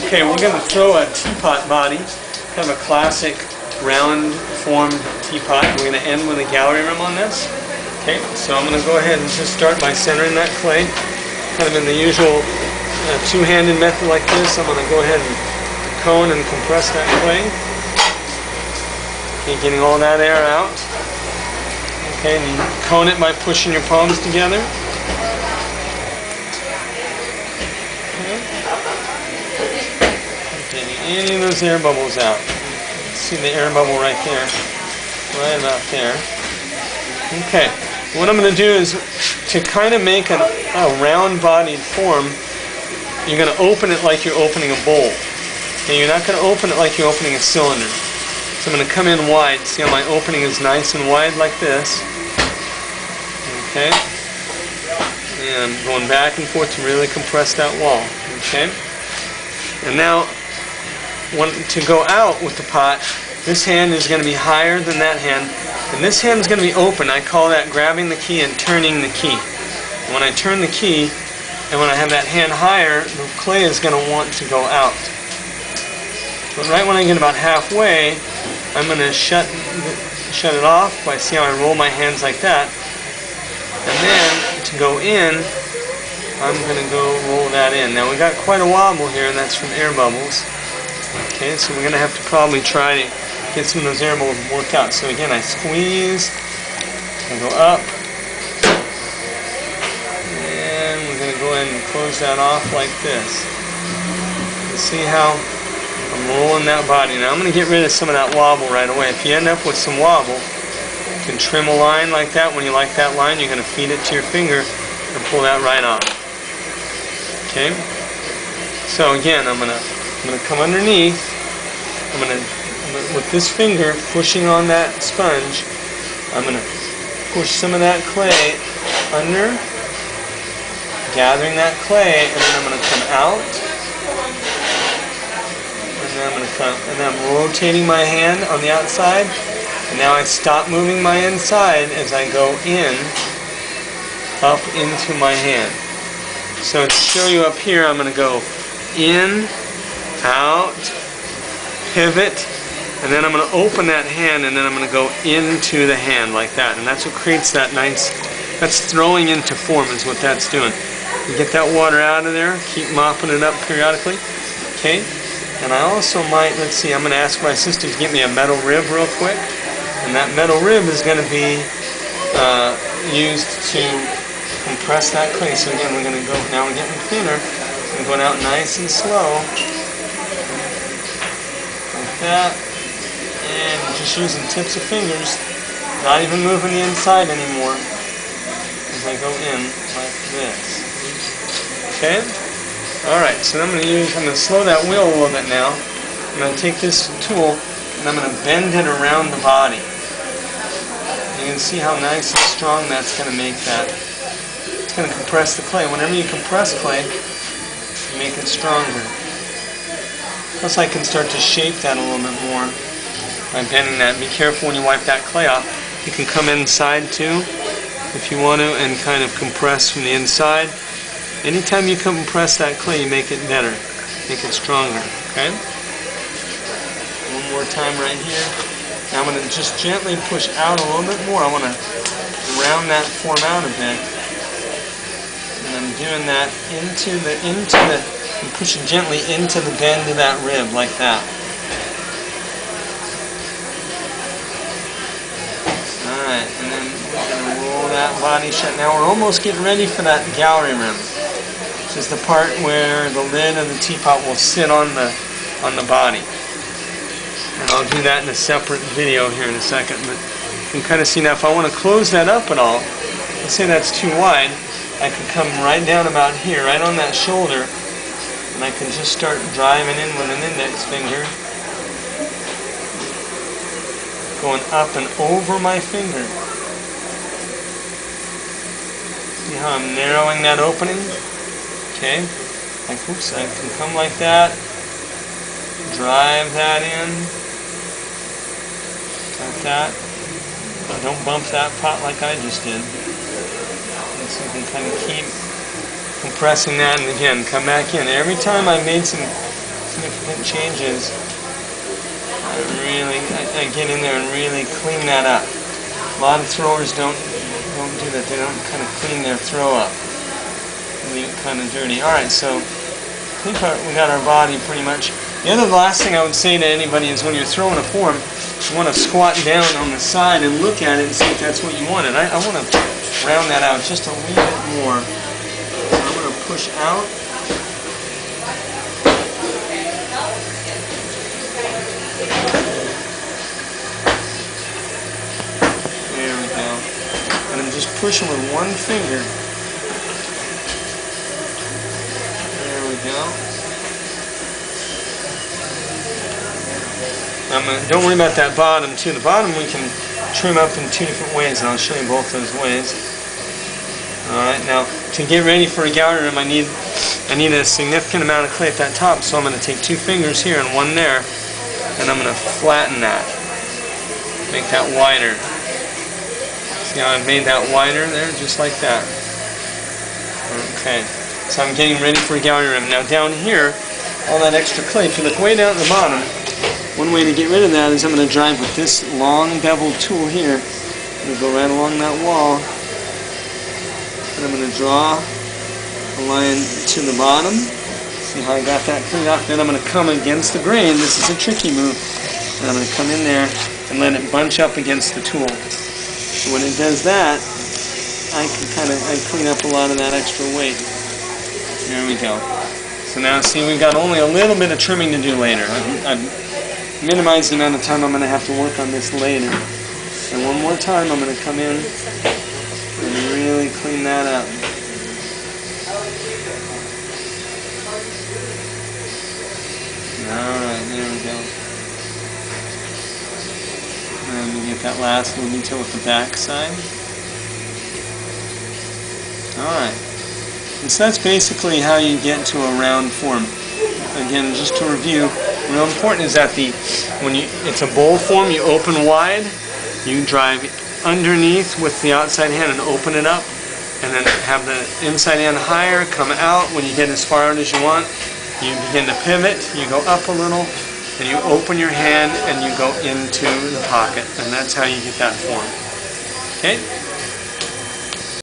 Okay, we're going to throw a teapot body, kind of a classic round formed teapot. We're going to end with a gallery rim on this. Okay, so I'm going to go ahead and just start by centering that clay, kind of in the usual two-handed method like this. I'm going to go ahead and cone and compress that clay. Okay, getting all that air out. Okay, and you cone it by pushing your palms together. Getting any of those air bubbles out. See the air bubble right there, right about there. Okay, what I'm going to do is to kind of make a round-bodied form, you're going to open it like you're opening a bowl. Okay, you're not going to open it like you're opening a cylinder. So I'm going to come in wide. See how my opening is nice and wide like this. Okay, and I'm going back and forth to really compress that wall. Okay, and now to go out with the pot, this hand is going to be higher than that hand, and this hand is going to be open. I call that grabbing the key and turning the key. When I turn the key, and when I have that hand higher, the clay is going to want to go out. But right when I get about halfway, I'm going to shut it off by see how I roll my hands like that. And then to go in, I'm going to go roll that in. Now we got quite a wobble here, and that's from air bubbles. Okay, so we're going to have to probably try to get some of those air bubbles worked out. So again, I squeeze, I go up, and we're going to go ahead and close that off like this. You see how I'm rolling that body. Now I'm going to get rid of some of that wobble right away. If you end up with some wobble, you can trim a line like that. When you like that line, you're going to feed it to your finger and pull that right off. Okay? So again, I'm going to come underneath. With this finger pushing on that sponge, I'm going to push some of that clay under, gathering that clay, and then I'm going to come out. And then I'm going to come, and then I'm rotating my hand on the outside. And now I stop moving my inside as I go in, up into my hand. So to show you up here, I'm going to go in, out, pivot, and then I'm going to open that hand, and then I'm going to go into the hand like that. And that's what creates that nice, that's throwing into form is what that's doing. You get that water out of there, keep mopping it up periodically. Okay? And I also might, let's see, I'm going to ask my sister to get me a metal rib real quick. And that metal rib is going to be used to compress that clay. So again, we're going to go, now we're getting thinner. I'm going out nice and slow. Like that. And just using tips of fingers, not even moving the inside anymore, as I go in like this. Okay? Alright, so I'm going to slow that wheel a little bit now. I'm going to take this tool and I'm going to bend it around the body. You can see how nice and strong that's going to make that. It's going to compress the clay. Whenever you compress clay, you make it stronger. Plus I can start to shape that a little bit more by bending that. Be careful when you wipe that clay off. You can come inside too, if you want to, and kind of compress from the inside. Anytime you compress that clay, you make it better, make it stronger. Okay? One more time right here. Now I'm going to just gently push out a little bit more. I want to round that form out a bit. And I'm doing that I'm pushing gently into the bend of that rib like that. Alright, and then we're going to roll that body shut. Now we're almost getting ready for that gallery rim. This is the part where the lid of the teapot will sit on the body. And I'll do that in a separate video here in a second. But you can kind of see now if I want to close that up at all, let's say that's too wide, I can come right down about here, right on that shoulder, and I can just start driving in with an index finger, going up and over my finger. See how I'm narrowing that opening? Okay, like, oops, I can come like that, drive that in, like that. Don't bump that pot like I just did. And so you can kind of keep compressing that, and again, come back in. Every time I made some significant changes, I get in there and really clean that up. A lot of throwers don't do that. They don't kind of clean their throw up. Leave it kind of dirty. Alright, so I think we got our body pretty much. The last thing I would say to anybody is when you're throwing a form, you want to squat down on the side and look at it and see if that's what you wanted. I want to round that out just a wee bit more. So I'm going to push out. There we go. And I'm just pushing with one finger. There we go. Don't worry about that bottom too. The bottom we can trim up in two different ways, and I'll show you both those ways. Alright, now to get ready for a gallery rim, I need a significant amount of clay at that top, so I'm going to take two fingers here and one there, and I'm going to flatten that. Make that wider. See how I've made that wider there? Just like that. Okay, so I'm getting ready for a gallery rim. Now down here, all that extra clay, if you look way down at the bottom, one way to get rid of that is I'm going to drive with this long beveled tool here. I'm going to go right along that wall, and I'm going to draw a line to the bottom. See how I got that cleaned off? Then I'm going to come against the grain. This is a tricky move. And I'm going to come in there and let it bunch up against the tool. So when it does that, I clean up a lot of that extra weight. There we go. So now see, we've got only a little bit of trimming to do later. I've minimized the amount of time I'm going to have to work on this later. And one more time I'm going to come in and really clean that up. Alright, there we go. And we get that last little detail with the back side. Alright. And so that's basically how you get to a round form. Again, just to review, real important is that when it's a bowl form, you open wide, you drive underneath with the outside hand and open it up, and then have the inside end higher, come out. When you get as far out as you want, you begin to pivot, you go up a little, and you open your hand and you go into the pocket, and that's how you get that form. Okay?